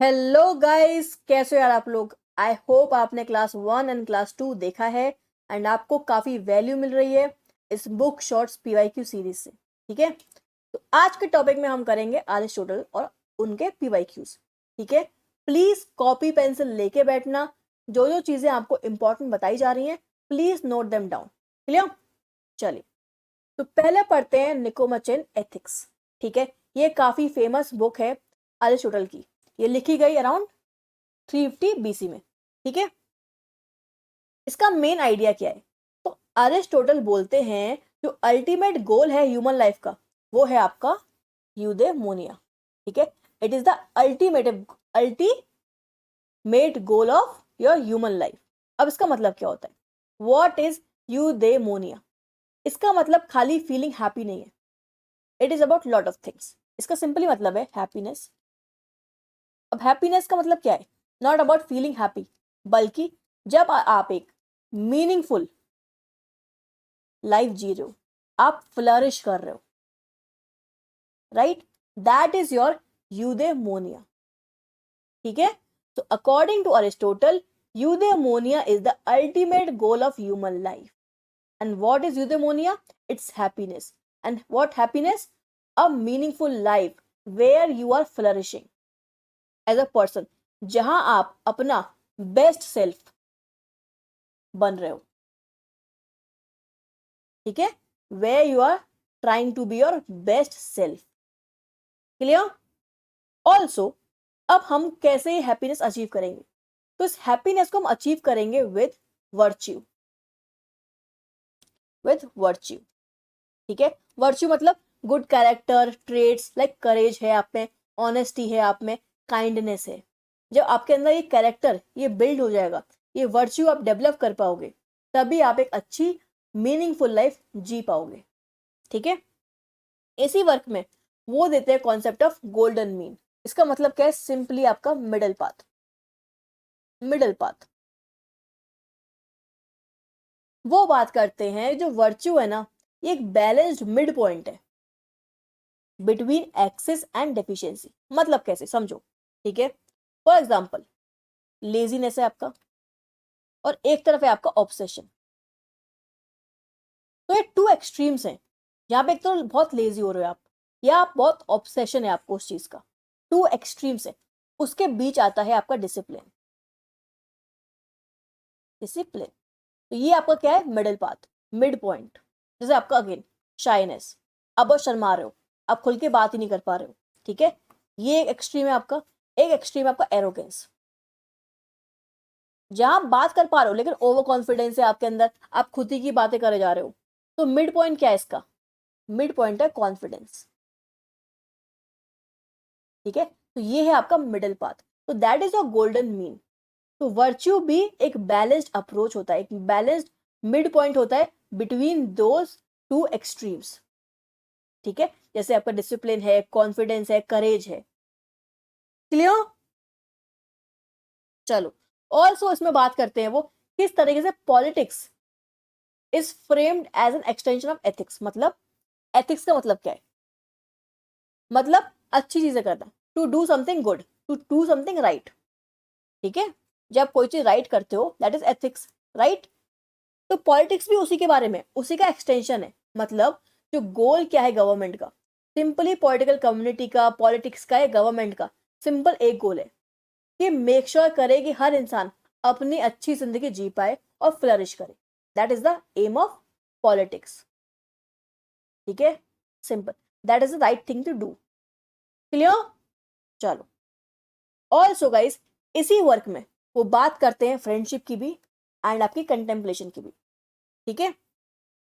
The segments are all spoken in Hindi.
हेलो गाइस, कैसे हो यार आप लोग। आई होप आपने क्लास 1 एंड क्लास 2 देखा है एंड आपको काफ़ी वैल्यू मिल रही है इस बुक शॉर्ट्स पीवाईक्यू सीरीज से। ठीक है, तो आज के टॉपिक में हम करेंगे अरिस्टोटल और उनके पीवाईक्यूज। ठीक है, प्लीज़ कॉपी पेंसिल लेके बैठना। जो जो चीज़ें आपको इंपॉर्टेंट बताई जा रही हैं please note them down. Clear? चलिए, तो पहले पढ़ते हैं निकोमाचेन एथिक्स। ठीक है, ये काफ़ी फेमस बुक है अरिस्टोटल की। ये लिखी गई अराउंड 350 बीसी में। ठीक है, इसका मेन आइडिया क्या है? तो अरिस्टोटल बोलते हैं जो अल्टीमेट गोल है ह्यूमन लाइफ का वो है आपका यूदेमोनिया। ठीक है, it is the ultimate goal of your human life. अब इसका मतलब क्या होता है? What is eudaimonia? इसका मतलब खाली फीलिंग हैप्पी नहीं है, it is about lot of things. इसका सिंपली मतलब है हैप्पीनेस। अब हैप्पीनेस का मतलब क्या है? नॉट अबाउट फीलिंग हैप्पी, बल्कि जब आप एक मीनिंगफुल लाइफ जी रहे हो, आप फ्लरिश कर रहे हो, right, that is your eudaimonia. ठीक है, तो according to Aristotle eudaimonia is the ultimate goal of human life. And what is eudaimonia? It's happiness. And what happiness? A meaningful life where you are flourishing as a person, जहां आप अपना बेस्ट सेल्फ बन रहे हो। ठीक है, where you are trying to be your best self. Clear? Also, अब हम कैसे हैप्पीनेस अचीव करेंगे? तो इस हैप्पीनेस को हम अचीव करेंगे वर्च्यू विथ वर्च्यू। ठीक है, वर्च्यू मतलब गुड कैरेक्टर ट्रेट्स लाइक करेज है आप में, ऑनेस्टी है आप में, काइंडनेस है। जब आपके अंदर ये कैरेक्टर ये बिल्ड हो जाएगा, ये वर्च्यू आप डेवलप कर पाओगे, तभी आप एक अच्छी मीनिंगफुल लाइफ जी पाओगे। ठीक है, इसी वर्क में वो देते हैं कॉन्सेप्ट ऑफ गोल्डन मीन। इसका मतलब क्या है? सिंपली आपका मिडल पाथ। मिडल पाथ वो बात करते हैं जो वर्च्यू है ना, ये एक बैलेंस्ड मिड पॉइंट है बिटवीन एक्सेस एंड डेफिशिएंसी। मतलब कैसे समझो। ठीक है, फॉर एग्जांपल लेजीनेस है आपका और एक तरफ है आपका ऑब्सेशन। तो ये टू एक्सट्रीम्स हैं। यहाँ पे एक तो बहुत लेजी हो रहे हो आप, या आप बहुत ऑब्सेशन है आपको उस चीज का। टू एक्सट्रीम्स है, उसके बीच आता है आपका डिसिप्लिन। डिसिप्लिन, तो ये आपका क्या है? Middle path, mid point. जैसे आपका अगेन शाइनेस, अब बहुत शर्मा रहे हो, आप खुल के बात ही नहीं कर पा रहे हो। ठीक है, ये एक एक्सट्रीम है आपका। एक एक्सट्रीम है आपका एरोगेंस, जहां आप बात कर पा रहे हो लेकिन ओवर कॉन्फिडेंस है आपके अंदर, आप खुद ही की बातें करे जा रहे हो। तो मिड पॉइंट क्या है इसका? मिड पॉइंट है कॉन्फिडेंस। ठीक है, तो ये है आपका मिडिल पाथ। तो that is your golden mean. तो वर्च्यू भी एक बैलेंस्ड अप्रोच होता है, एक बैलेंस्ड मिड पॉइंट होता है बिटवीन दोज टू एक्सट्रीम्स। ठीक है, जैसे आपका डिसिप्लिन है, कॉन्फिडेंस है, करेज है। क्लियर? चलो, ऑल्सो इसमें बात करते हैं वो किस तरीके से politics is framed as an extension of ethics. मतलब एथिक्स का मतलब क्या है? मतलब अच्छी चीजें करना, to do something good, to do something right. ठीक है, जब कोई चीज राइट करते हो दैट इज एथिक्स, राइट। तो पॉलिटिक्स भी उसी के बारे में, उसी का एक्सटेंशन है। मतलब जो गोल क्या है गवर्नमेंट का, सिंपली पॉलिटिकल कम्युनिटी का, पॉलिटिक्स का है, गवर्नमेंट का सिंपल एक गोल है कि मेक श्योर करे कि हर इंसान अपनी अच्छी जिंदगी जी पाए और फ्लरिश करे। That is the aim of politics. ठीक है, simple, that is the right thing to do. Clear? चलो, ऑल्सो गाइस, इसी वर्क में वो बात करते हैं फ्रेंडशिप की भी एंड आपकी कंटेम्पलेशन की भी। ठीक है,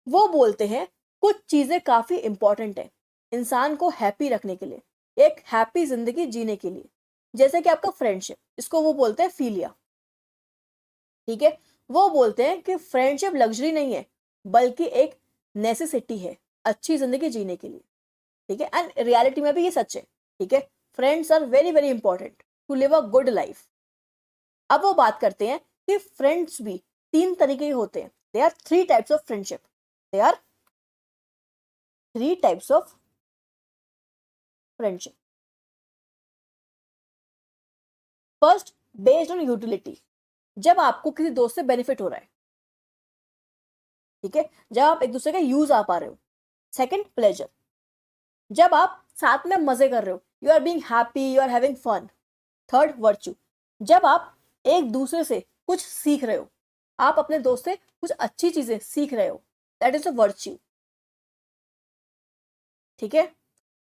वो बोलते हैं कुछ चीजें काफी इंपॉर्टेंट है इंसान को हैप्पी रखने के लिए, एक हैप्पी जिंदगी जीने के लिए। जैसे कि आपका फ्रेंडशिप, इसको वो बोलते हैं फिलिया। ठीक है, वो बोलते हैं कि फ्रेंडशिप लग्जरी नहीं है बल्कि एक नेसेसिटी है अच्छी जिंदगी जीने के लिए। ठीक है, एंड रियलिटी में भी ये सच है। ठीक है, friends are very very important to live a good life. अब वो बात करते हैं कि फ्रेंड्स भी तीन तरीके के होते हैं। They are three types of friendship. They are three types of friendship. First, based on utility, जब आपको किसी दोस्त से बेनिफिट हो रहा है, ठीक है, जब आप एक दूसरे का यूज आ पा रहे हो। सेकंड, प्लेजर, जब आप साथ में मजे कर रहे हो, you are being happy, you are having fun. Third, virtue, जब आप एक दूसरे से कुछ सीख रहे हो, आप अपने दोस्त से कुछ अच्छी चीजें सीख रहे हो, दैट इज अ वर्च्यू, ठीक है।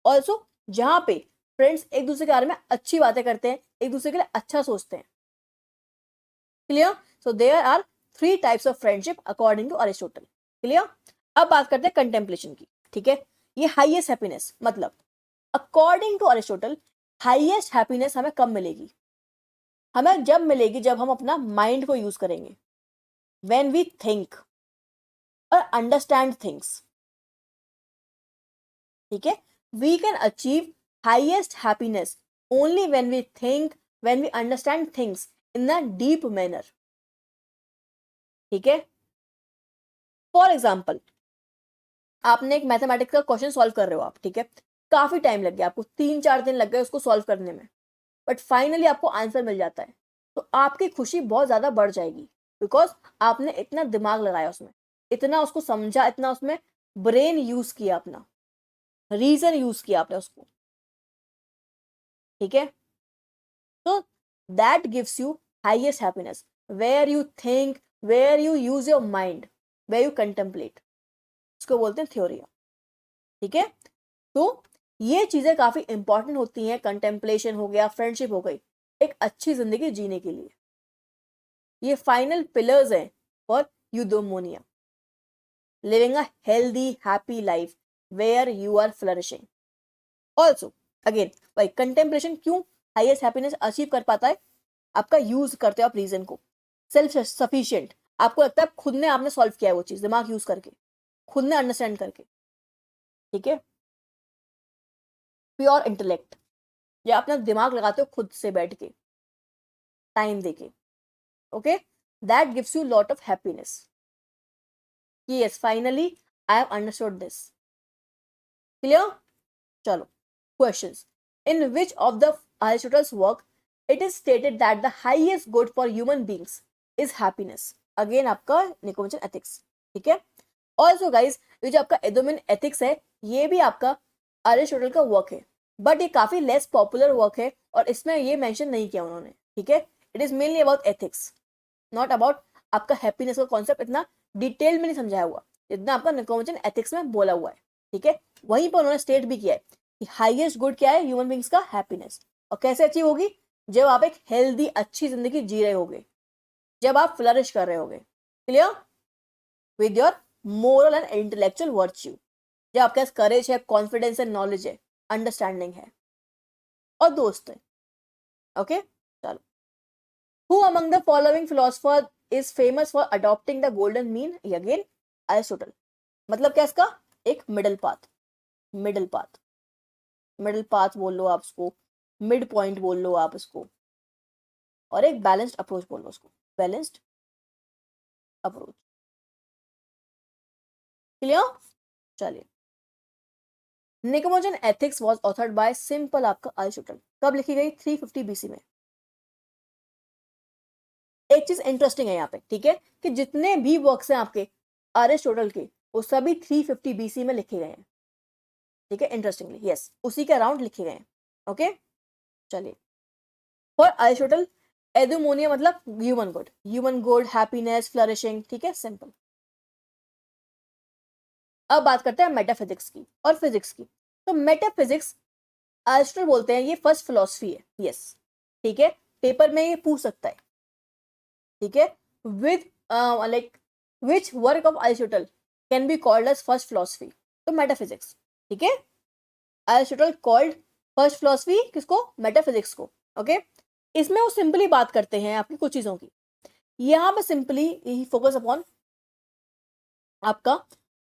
ऑल्सो जहां पे फ्रेंड्स एक दूसरे के बारे में अच्छी बातें करते हैं, एक दूसरे के लिए अच्छा सोचते हैं। Clear? So there are 3 types of friendship according to Aristotle. Clear? अब बात करते हैं कंटेम्पलेशन की, ठीक है। ये हाईएस्ट हैप्पीनेस, मतलब according to Aristotle highest happiness हमें कब मिलेगी? हमें जब मिलेगी जब हम अपना माइंड को यूज करेंगे, व्हेन वी थिंक और अंडरस्टैंड थिंग्स, ठीक है। We can achieve highest happiness only when we think, when we understand things in a deep manner, ठीक है। फॉर एग्जाम्पल, आपने एक मैथमेटिक्स का क्वेश्चन सॉल्व कर रहे हो आप, ठीक है, काफी टाइम लग गया आपको, 3-4 दिन लग गए उसको सॉल्व करने में, बट फाइनली आपको आंसर मिल जाता है, तो आपकी खुशी बहुत ज्यादा बढ़ जाएगी, बिकॉज आपने इतना दिमाग लगाया उसमें, इतना उसको समझा, इतना उसमें ब्रेन यूज किया, अपना रीजन यूज किया आपने उसको, ठीक है। तो that gives you highest happiness, where you think, where you use your mind, where you contemplate, इसको बोलते हैं थ्योरी, ठीक है। तो ये चीजें काफी इंपॉर्टेंट होती हैं, कंटेम्पलेशन हो गया, फ्रेंडशिप हो गई, एक अच्छी जिंदगी जीने के लिए। ये फाइनल पिलर्स हैं for eudaimonia, living a healthy happy life where you are flourishing. Also again भाई, कंटेम्पलेशन क्यों हाईएस्ट हैप्पीनेस अचीव कर पाता है? आपका यूज करते हो आप रीजन को, सेल्फ सफिशिएंट, आपको लगता है खुद ने आपने सॉल्व किया है वो चीज, दिमाग यूज करके, खुद ने अंडरस्टैंड करके, ठीक है। प्योर इंटेलेक्ट, या अपना दिमाग लगाते हो खुद से बैठ के, टाइम देके, okay, that gives you lot of happiness. Yes, finally I have understood this. Clear? चलो, questions. In which of the Aristotle's work it is stated that the highest good for human beings is happiness? Again आपका निकोमेचियन एथिक्स, ठीक है। ऑल्सो गाइज, ये जो आपका एडोमिन एथिक्स है, ये भी आपका अरिस्टोटल का वर्क है, बट ये काफी लेस पॉपुलर वर्क है, और इसमें ये मेंशन नहीं किया उन्होंने, ठीक है। It is mainly about ethics, not about आपका हैप्पीनेस का कॉन्सेप्ट, इतना डिटेल में नहीं समझाया हुआ जितना आपका निकोमेचियन एथिक्स में बोला हुआ है, ठीक है। वहीं पर उन्होंने स्टेट भी किया है कि हाईएस्ट गुड क्या है ह्यूमन बींग्स का? हैप्पीनेस। और कैसे अचीव होगी? जब आप एक हेल्दी अच्छी जिंदगी जी रहे होगे, जब आप फ्लरिश कर रहे होगे, clear, with your moral and intellectual virtue, जब आपके पास करेज है, कॉन्फिडेंस है, नॉलेज है, अंडरस्टैंडिंग है, और दोस्त है, ओके। चलो, who among the following philosopher is famous for adopting the golden mean? Again Aristotle. मतलब क्या इसका? एक middle path, middle path, middle path बोल लो आप उसको, मिड पॉइंट बोल लो आप उसको, और एक बैलेंस्ड अप्रोच बोल लो उसको, बैलेंस्ड अप्रोच। क्लियर? चलिए, Nicomachean Ethics was authored by simple आपका अरिस्टोटल। कब लिखी गई? 350 बीसी में। एक चीज इंटरेस्टिंग है यहाँ पे, ठीक है, कि जितने भी वर्क्स हैं आपके अरिस्टोटल के, वो सभी 350 बीसी में लिखे गए हैं, ठीक है। इंटरेस्टिंगली, यस, उसी के अराउंड लिखे गए हैं, ओके। चलिए, फॉर अरिस्टोटल एडोमोनिया मतलब human good, human good, happiness, flourishing, ठीक है, सिंपल। अब बात करते हैं मेटाफिजिक्स की और फिजिक्स की। तो मेटाफिजिक्स अरिस्टोटल बोलते हैं ये फर्स्ट फिलॉसफी है, यस, ठीक है, पेपर में ये पूछ सकता है, ठीक है। With like which work of Aristotle can be called as first philosophy? तो मेटाफिजिक्स, ठीक है। अरिस्टोटल कॉल्ड फर्स्ट फिलॉसफी किसको? मेटाफिजिक्स को, ओके। इसमें वो सिंपली बात करते हैं आपकी कुछ चीजों की, यहां पर सिंपली यही फोकस अपॉन आपका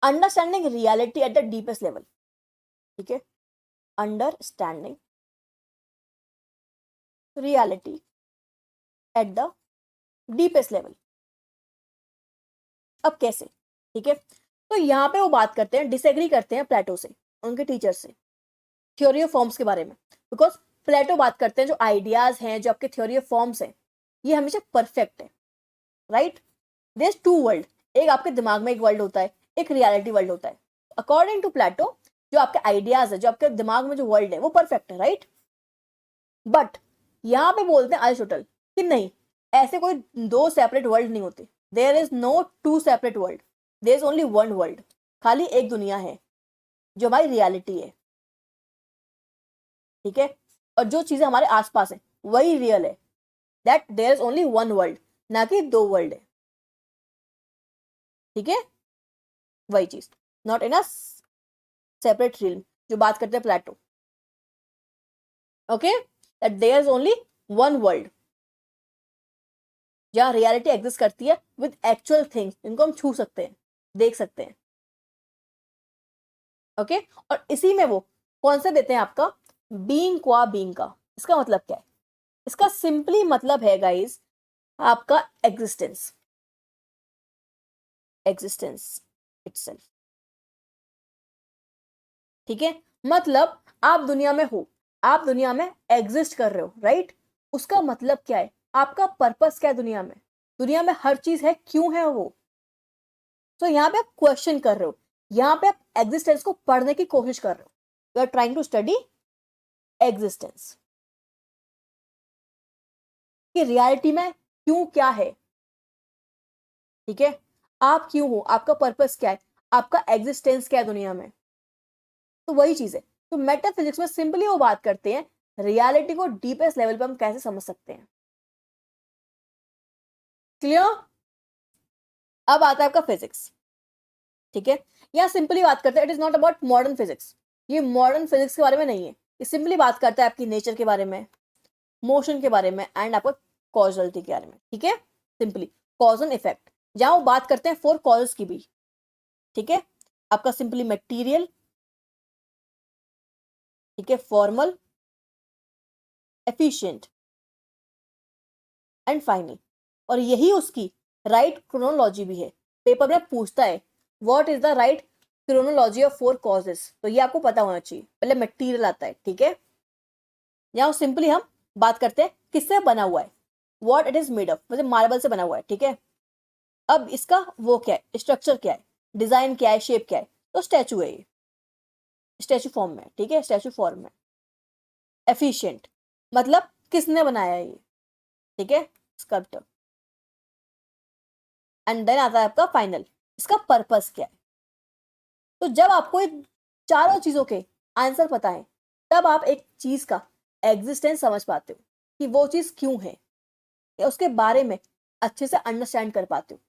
understanding reality at the deepest level, ठीक है, understanding reality at the deepest level. अब कैसे? ठीक है, तो यहाँ पे वो बात करते हैं, डिसएग्री करते हैं प्लेटो से, उनके टीचर से, थ्योरी ऑफ फॉर्म्स के बारे में, बिकॉज प्लेटो बात करते हैं जो आइडियाज हैं, जो आपके थ्योरी ऑफ फॉर्म्स हैं, ये हमेशा परफेक्ट है, right. There is two world, एक आपके दिमाग में एक वर्ल्ड होता है, एक रियलिटी वर्ल्ड होता है। अकॉर्डिंग टू प्लेटो जो आपके आइडियाज है, जो आपके दिमाग में जो वर्ल्ड है वो परफेक्ट है, राइट। बट यहाँ पे बोलते हैं अरिस्टोटल कि नहीं, ऐसे कोई दो सेपरेट वर्ल्ड नहीं होते। There is no two separate world, there is only one world. खाली एक दुनिया है जो हमारी रियलिटी है, ठीक है। और जो चीजें हमारे आसपास है वही रियल है। That there is only one world, ना कि दो वर्ल्ड है, ठीक है। वही चीज, not in a separate realm, जो बात करते हैं Plato. Okay, that there is only one world जहाँ रियलिटी एग्जिस्ट करती है विद एक्चुअल थिंग्स, इनको हम छू सकते हैं, देख सकते हैं। ओके, और इसी में वो कौन सा देते हैं आपका बीइंग क्वा बीइंग का। इसका मतलब क्या है? इसका सिंपली मतलब है गाइस आपका एग्जिस्टेंस, एग्जिस्टेंस इटसेल्फ, ठीक है। मतलब आप दुनिया में हो, आप दुनिया में एग्जिस्ट कर रहे हो, राइट। उसका मतलब क्या है? आपका पर्पस क्या है दुनिया में? दुनिया में हर चीज है, क्यों है वो? तो यहाँ पे आप क्वेश्चन कर रहे हो, यहाँ पे आप एग्जिस्टेंस को पढ़ने की कोशिश कर रहे हो। You are trying to study existence, कि रियलिटी में क्यों क्या है, ठीक है। आप क्यों हो, आपका पर्पस क्या है, आपका एग्जिस्टेंस क्या है दुनिया में। तो वही चीज है। तो मेटाफिजिक्स में सिंपली वो बात करते हैं रियलिटी को डीपेस्ट लेवल पे हम कैसे समझ सकते हैं। क्लियर? अब आता है आपका फिजिक्स, ठीक है। यहाँ सिंपली बात करते हैं, it is not about modern physics. ये मॉडर्न फिजिक्स के बारे में नहीं है, ये सिंपली बात करता है आपकी नेचर के बारे में, मोशन के बारे में, एंड आपका कॉजलिटी के बारे में, ठीक है। सिंपली कॉज एंड इफेक्ट, जहां वो बात करते हैं फोर कॉजेस की भी, ठीक है। आपका सिंपली मटेरियल, ठीक है, फॉर्मल, एफिशिएंट एंड फाइनल। और यही उसकी राइट क्रोनोलॉजी भी है। पेपर में पूछता है what is the right chronology of four causes, तो ये आपको पता होना चाहिए। पहले मटेरियल आता है, ठीक है। यहाँ सिंपली हम बात करते हैं किससे बना हुआ है, what it is made of, मतलब मार्बल से बना हुआ है, ठीक है। अब इसका वो क्या है, स्ट्रक्चर क्या है, डिजाइन क्या है, शेप क्या है, तो स्टैचू है ये, स्टैचू फॉर्म में, ठीक है, स्टैचू फॉर्म में। एफिशिएंट मतलब किसने बनाया है ये, ठीक है, स्कल्प्टर। एंड देन आता है आपका फाइनल, इसका पर्पस क्या है। तो जब आपको इन चारों चीजों के आंसर पता है, तब आप एक चीज का एग्जिस्टेंस समझ पाते हो कि वो चीज क्यों है, या उसके बारे में अच्छे से अंडरस्टैंड कर पाते हो।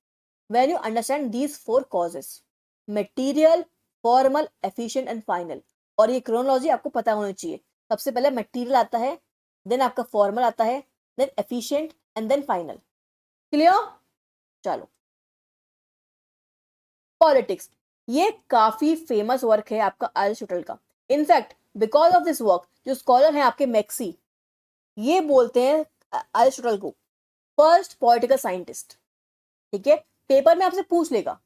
When you understand these four causes, material, formal, efficient and final. और ये क्रोनोलॉजी आपको पता होनी चाहिए। सबसे पहले मटेरियल आता है, देन आपका फॉर्मल आता है, then efficient and then final. Clear? चलो, पॉलिटिक्स, ये काफी फेमस वर्क है आपका अरिस्टोटल का। In fact because of this work, जो स्कॉलर हैं आपके मैक्सी, ये बोलते हैं अरिस्टोटल को फर्स्ट पॉलिटिकल साइंटिस्ट, ठीक है। पेपर में आपसे पूछ लेगा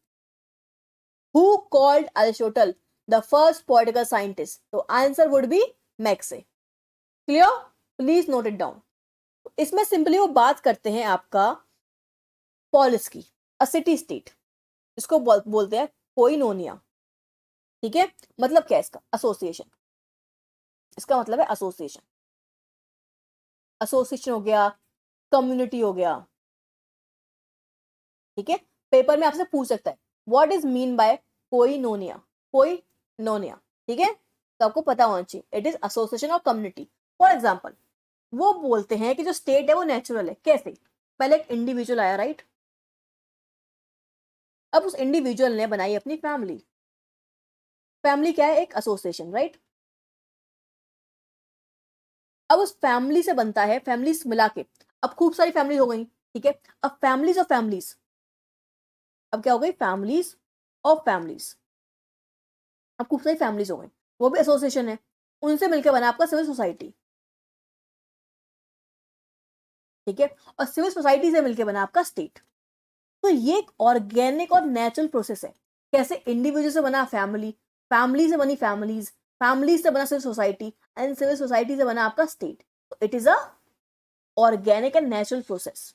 who called Aristotle the first political scientist, तो answer would be Maxey. Clear? Please note it down. इसमें सिंपली वो बात करते हैं आपका पॉलिस की, अ सिटी स्टेट, इसको बोलते हैं कोइनोनिया, ठीक है। मतलब क्या है इसका? एसोसिएशन, इसका मतलब है एसोसिएशन। एसोसिएशन हो गया, कम्युनिटी हो गया, ठीक है। पेपर में आपसे पूछ सकता है व्हाट इज मीन बाय कोइनोनिया, कोइनोनिया, ठीक है। तो आपको पता होना चाहिए इट इज एसोसिएशन और कम्युनिटी। फॉर एग्जाम्पल, वो बोलते हैं कि जो स्टेट है वो नेचुरल है। कैसे? पहले एक इंडिविजुअल आया, राइट। अब उस इंडिविजुअल ने बनाई अपनी फैमिली। फैमिली क्या है? एक एसोसिएशन, राइट। अब उस फैमिली से बनता है, फैमिलीज मिला के अब खूब सारी फैमिली हो गई, ठीक है। अब फैमिलीज ऑफ फैमिलीज, अब क्या हो गई? Families of families. अब खूब सारी फैमिलीज हो गई, वो भी एसोसिएशन है, उनसे मिलकर बना आपका सिविल सोसाइटी, ठीक है। और सिविल सोसाइटी से मिलकर बना आपका स्टेट। तो ये एक ऑर्गेनिक और नेचुरल प्रोसेस है। कैसे? इंडिविजुअल से बना फैमिली, फैमिली से बनी फैमिलीज, फैमिली से बना civil society, and civil society से बना आपका स्टेट. तो it is a organic and natural process,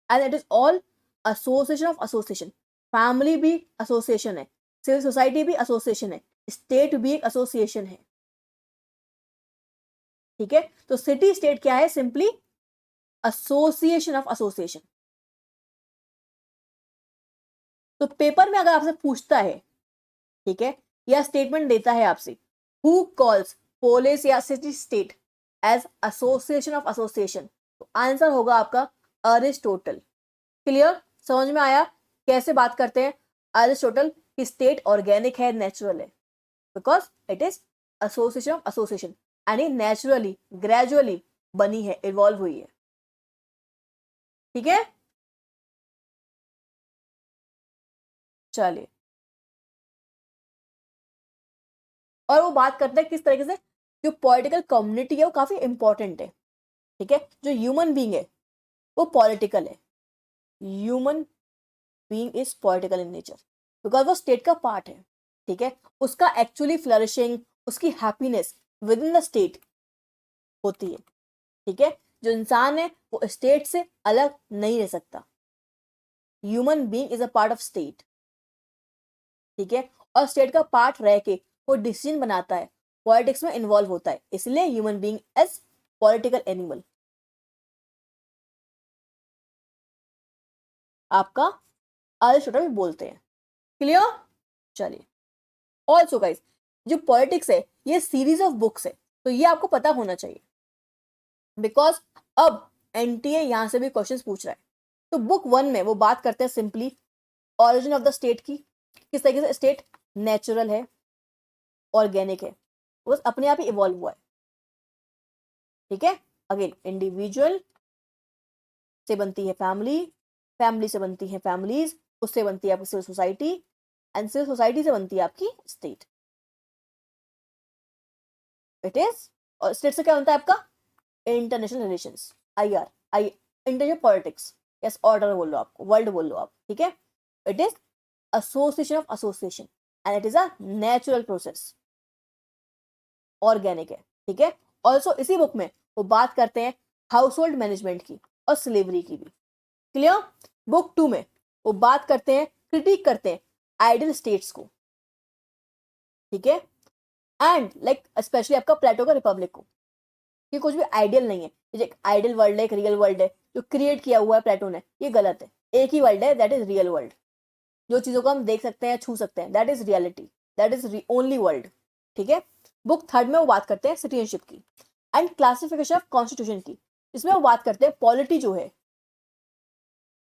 and it is all association of association. Family भी एसोसिएशन है, सिविल सोसाइटी भी एसोसिएशन है, स्टेट भी एक एसोसिएशन है. ठीक है, तो सिटी स्टेट क्या है? Simply association of association. तो पेपर में अगर आपसे पूछता है, ठीक है, या स्टेटमेंट देता है आपसे, हु कॉल्स पोलिस या city state as association of association, तो आंसर होगा आपका अरिस्टोटल. क्लियर? समझ में आया कैसे बात करते हैं? अरिस्टोटल की स्टेट ऑर्गेनिक है, नेचुरल है, because it is association of association, यानी नेचुरली ग्रेजुअली बनी है, इवॉल्व हुई है. ठीक है, चलिए. और वो बात करते हैं किस तरीके से जो पॉलिटिकल कम्युनिटी है वो काफी इंपॉर्टेंट है. ठीक है, जो ह्यूमन बीइंग है वो पॉलिटिकल है. Human being is political in nature, because वो स्टेट का पार्ट है. ठीक है, उसका एक्चुअली फ्लरिशिंग, उसकी happiness with in the state होती है. ठीक है, जो इंसान है वो स्टेट से अलग नहीं रह सकता. Human being is a part of state. ठीक है, और स्टेट का पार्ट रह के वो डिसीजन बनाता है, पॉलिटिक्स में इन्वॉल्व होता है, इसलिए human being as political animal. आपका अरिस्टोटल बोलते हैं. क्लियर? चलिए. ऑल्सो गाइस, जो पॉलिटिक्स है ये सीरीज ऑफ बुक्स है, तो ये आपको पता होना चाहिए, बिकॉज अब एनटीए यहां से भी क्वेश्चंस पूछ रहा है. तो बुक 1 में वो बात करते हैं simply origin of the state की, किस तरीके से स्टेट नेचुरल है, ऑर्गेनिक है, बस अपने आप ही इवॉल्व हुआ है. ठीक है, अगेन इंडिविजुअल से बनती है फैमिली, फैमिली से बनती है फैमिलीज, उससे बनती है आपकी civil society, and civil society से बनती है आपकी स्टेट. इट इज, और स्टेट से क्या बनता है आपका? International relations, IR, I international politics, yes, order बोल लो आपको, वर्ल्ड बोल लो आप. ठीक है, it is association of association, and it is a natural process, organic है. ठीक है, ऑल्सो इसी बुक में वो बात करते हैं हाउस होल्ड मैनेजमेंट की और स्लेवरी की भी. क्लियर? बुक 2 में वो बात करते हैं, क्रिटिक करते हैं आइडियल स्टेट्स को. ठीक है, एंड लाइक स्पेशली आपका प्लेटो का रिपब्लिक को, कि कुछ भी आइडियल नहीं है. एक आइडियल वर्ल्ड है, एक रियल वर्ल्ड है, जो क्रिएट किया हुआ है प्लेटो ने, ये गलत है. एक ही वर्ल्ड है, दैट इज रियल वर्ल्ड. जो चीजों को हम देख सकते हैं, छू सकते हैं, that is reality, that is only world. ठीक है, बुक 3 में वो बात करते हैं सिटीजनशिप की एंड क्लासिफिकेशन ऑफ कॉन्स्टिट्यूशन की. इसमें वो बात करते हैं पॉलिटी जो है,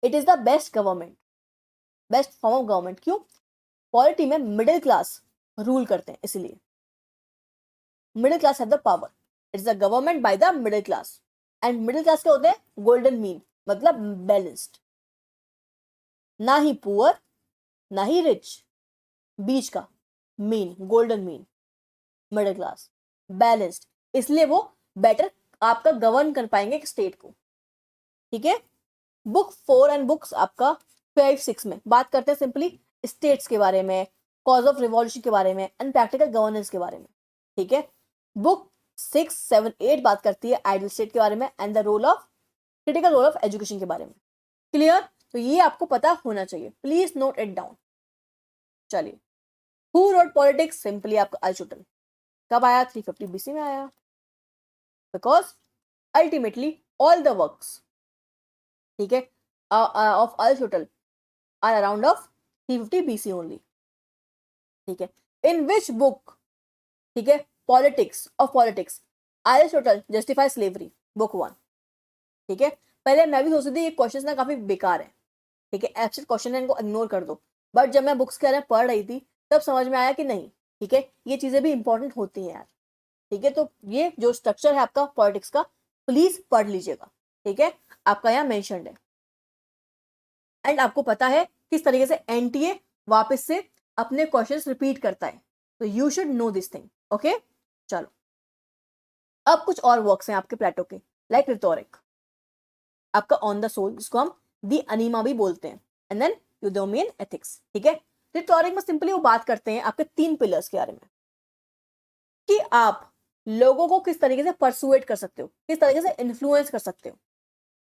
it is the best government, best form of government. क्यों? पॉलिटी में मिडिल क्लास रूल करते हैं, इसलिए middle class have the power. It's the government by the middle class, and middle class क्या होते हैं? गोल्डन मीन, मतलब बैलेंस्ड, ना ही पुअर ना ही रिच, बीच का mean, golden mean, middle class, balanced. इसलिए वो बेटर आपका गवर्न कर पाएंगे एक स्टेट को. ठीक है, बुक 4 एंड बुक्स आपका 5-6 में बात करते हैं सिंपली स्टेट्स के बारे में, कॉज ऑफ रिवॉल्यूशन के बारे में, एंड प्रैक्टिकल गवर्नेंस के बारे में. ठीक है, बुक 6, 7, 8 बात करती है आइडियल स्टेट के बारे में and the role of, critical role of education के बारे में. क्लियर? तो ये आपको पता होना चाहिए, प्लीज नोट इट डाउन. चलिए, हु रोट पॉलिटिक्स? सिंपली आपका अरिस्टोटल. कब आया? 350 बीसी में आया, because ultimately all the works, ठीक है, of Aristotle are around of 350 BC only. ठीक है, इन विच बुक, ठीक है, politics of politics Aristotle justify slavery, book 1. ठीक है, पहले मैं भी सोचती थी ये क्वेश्चन ना काफी बेकार है, ठीक है, एब्सेंट क्वेश्चन है, इनको इग्नोर कर दो. बट जब मैं बुक्स के बारे में पढ़ रही थी तब समझ में आया कि नहीं, ठीक है, ये चीजें भी इंपॉर्टेंट होती हैं यार. ठीक है, तो ये जो स्ट्रक्चर है आपका पॉलिटिक्स का, प्लीज पढ़ लीजिएगा. ठीक है, आपका यहाँ मेंशन्ड है, एंड आपको पता है किस तरीके से एनटीए वापस से अपने क्वेश्चंस रिपीट करता है, तो you should know this thing. Okay, चलो, अब कुछ और वर्क्स हैं आपके प्लेटो के, लाइक रिटोरिक, आपका ऑन द सोल, जिसको हम दी अनीमा भी बोलते हैं, एंड देन यूदोमियन एथिक्स. ठीक है, रिटोरिक में सिंपली वो बात करते हैं आपके 3 पिलर्स के बारे में. कि आप लोगों को किस तरीके से परसुएट कर सकते हो, किस तरीके से इन्फ्लुएंस कर सकते हो।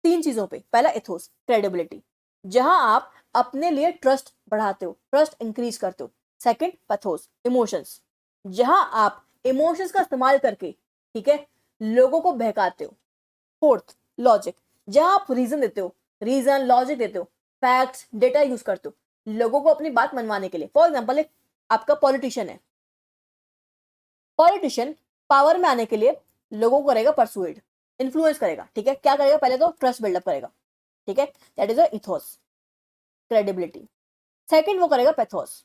3 चीजों पे। पहला एथोस, क्रेडिबिलिटी, जहां आप अपने लिए ट्रस्ट बढ़ाते हो, ट्रस्ट इंक्रीज करते हो। सेकंड पैथोस, इमोशंस, जहां आप इमोशंस का इस्तेमाल करके, ठीक है, लोगों को बहकाते हो। फोर्थ लॉजिक, जहां आप रीजन देते हो, रीजन लॉजिक देते हो, फैक्ट्स डेटा यूज करते हो लोगों को अपनी बात मनवाने के लिए। फॉर एग्जाम्पल, एक आपका पॉलिटिशियन है, पॉलिटिशियन पावर में आने के लिए लोगों को करेगा परसुएड, इन्फ्लुएंस करेगा, ठीक है। क्या करेगा? पहले तो ट्रस्ट बिल्डअप करेगा, ठीक है, that is ethos, credibility. Second वो करेगा पैथोस,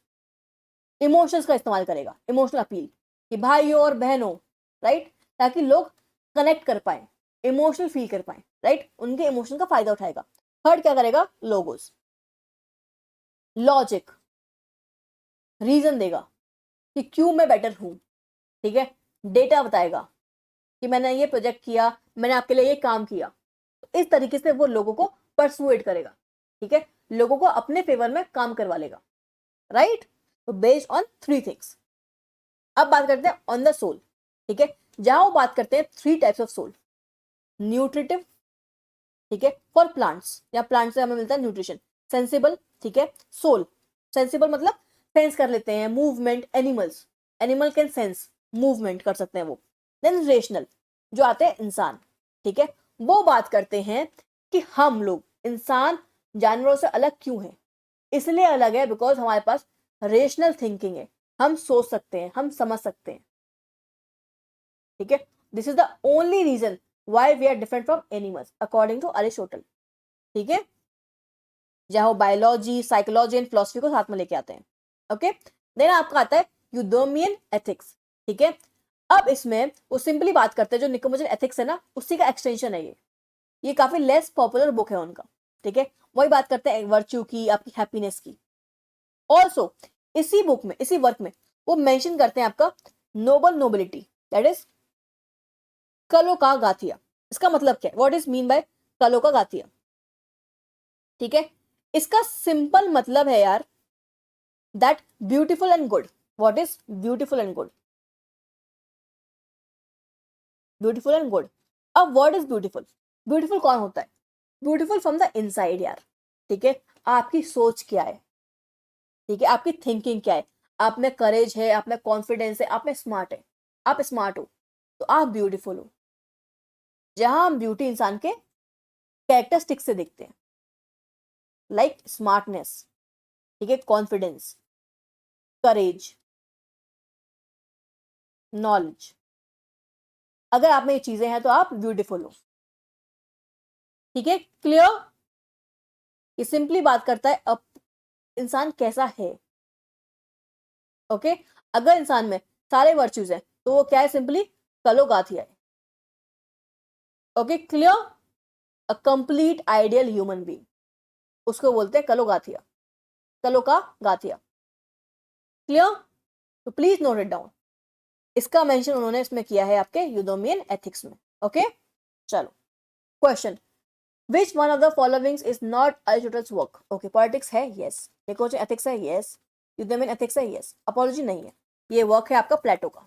इमोशंस का इस्तेमाल करेगा, इमोशनल अपील, कि भाइयों और बहनों, राइट, ताकि लोग कनेक्ट कर पाए, इमोशनल फील कर पाए, राइट, उनके इमोशन का फायदा उठाएगा। थर्ड क्या करेगा? लोगोस, लॉजिक, रीजन देगा कि क्यों मैं बेटर हूं, ठीक है, डेटा बताएगा कि मैंने ये प्रोजेक्ट किया, मैंने आपके लिए ये काम किया। तो इस तरीके से वो लोगों को परसुएट करेगा, ठीक है, लोगों को अपने फेवर में काम करवा लेगा, राइट। तो बेस्ड ऑन 3 थिंग्स। अब बात करते हैं ऑन द सोल, ठीक है, जहां वो बात करते हैं 3 टाइप्स ऑफ सोल। न्यूट्रिटिव, ठीक है, फॉर प्लांट्स, या प्लांट से हमें मिलता है न्यूट्रिशन। सेंसिबल, ठीक है, सोल, सेंसिबल मतलब सेंस कर लेते हैं movement, animals, animal can sense movement कर सकते हैं वो। देन रेशनल, जो आते हैं इंसान, ठीक है, वो बात करते हैं कि हम लोग इंसान जानवरों से अलग क्यों हैं। इसलिए अलग है बिकॉज हमारे पास रेशनल थिंकिंग है, हम सोच सकते हैं, हम समझ सकते हैं, ठीक है। This is the only reason why we are different from animals according to Aristotle, ठीक है, जहां वो बायोलॉजी, साइकोलॉजी एंड फिलोसफी को साथ में लेके आते हैं। ओके, देन आपका आता है यूदोमियन एथिक्स, ठीक है। अब इसमें वो सिंपली बात करते हैं, जो निकोमोजियन एथिक्स है ना, उसी का एक्सटेंशन है ये काफी लेस पॉपुलर बुक है उनका, ठीक है। वही बात करते हैं वर्च्यू की, आपकी हैप्पीनेस की। ऑल्सो इसी बुक में, इसी वर्क में वो मेंशन करते हैं आपका नोबल नोबिलिटी, दैट इज कलोका गाथिया। इसका मतलब क्या है? व्हाट इज मीन बाय कलोका गाथिया, ठीक है। इसका सिंपल मतलब है यार, that beautiful and good. What is beautiful and good? Beautiful and good. अब व्हाट इज ब्यूटीफुल? ब्यूटीफुल कौन होता है? ब्यूटीफुल फ्रॉम द इनसाइड यार, ठीक है। आपकी सोच क्या है, ठीक है, आपकी थिंकिंग क्या है, आप में करेज है, आप में कॉन्फिडेंस है, आप में स्मार्ट है, आप स्मार्ट हो तो आप ब्यूटीफुल हो। जहां हम ब्यूटी इंसान के कैरेक्टरिस्टिक से देखते हैं, लाइक स्मार्टनेस, ठीक है, कॉन्फिडेंस, करेज, नॉलेज। अगर आप में ये चीजें हैं तो आप ब्यूटीफुल हो, ठीक है, क्लियर। ये सिंपली बात करता है अब इंसान कैसा है, ओके। अगर इंसान में सारे वर्च्यूज हैं तो वो क्या है? सिंपली कलोगाथिया है, okay, clear. A complete ideal human being, उसको बोलते हैं कलोगाथिया, कलोका गाथिया, क्लियर। तो प्लीज नोट इट डाउन। इसका मेंशन उन्होंने इसमें किया है आपके यूदोमियन एथिक्स में, ओके। चलो, question, which one of the followings is not Aristotle's work? Okay, politics है, यस। निकोमाचियन एथिक्स है, यस। यूदोमियन एथिक्स है, यस। अपोलॉजी नहीं है। ये वर्क है आपका प्लेटो का।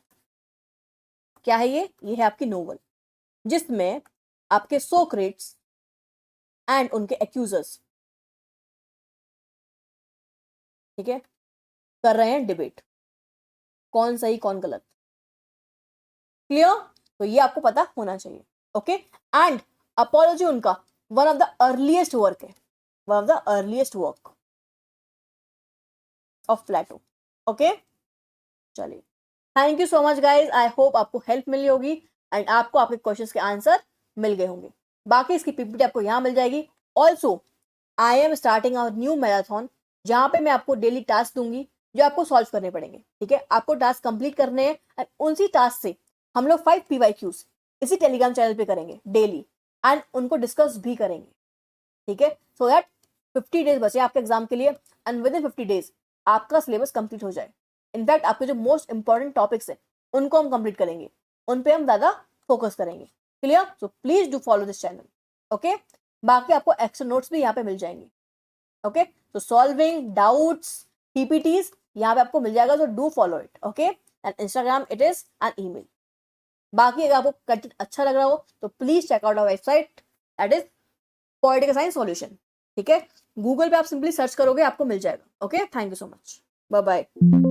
क्या है ये है आपकी नोवेल, जिसमें आपके सोक्रेट्स एंड उनके एक्यूजर्स, ठीक है, कर रहे हैं डिबेट, कौन सही कौन गलत, क्लियर। तो ये आपको पता होना चाहिए, ओके। एंड अपोलॉजी उनका one of the earliest work है, one of the earliest work of Plato, okay. चलिए, thank you so much guys, I hope आपको हेल्प मिली होगी एंड आपको आपके क्वेश्चंस के आंसर मिल गए होंगे। बाकी इसकी पीपीटी आपको यहाँ मिल जाएगी। Also I am starting a new marathon, जहां पे मैं आपको डेली टास्क दूंगी जो आपको सॉल्व करने पड़ेंगे, ठीक है। आपको टास्क कंप्लीट करने हैं एंड उसी टास्क से हम लोग 5 PYQs इसी टेलीग्राम चैनल पे करेंगे डेली एंड उनको डिस्कस भी करेंगे, ठीक है, सो दैट 50 डेज बचे आपके एग्जाम के लिए एंड विद इन 50 डेज आपका सिलेबस कंप्लीट हो जाए। इनफैक्ट आपके जो मोस्ट इंपॉर्टेंट टॉपिक्स हैं उनको हम कंप्लीट करेंगे, उन पे हम ज्यादा फोकस करेंगे, clear. So please do follow this channel, okay. बाकी आपको एक्स्ट्रा नोट्स भी यहाँ पे मिल जाएंगे, ओके। तो सॉल्विंग डाउट्स, पीपीटीज यहाँ पे आपको मिल जाएगा, तो do follow it, okay. And Instagram it is an email. बाकी अगर आपको कंटेंट अच्छा लग रहा हो तो please check out our website that is political science solution. ठीक है, गूगल पे आप सिंपली सर्च करोगे आपको मिल जाएगा। Okay, thank you so much, bye bye.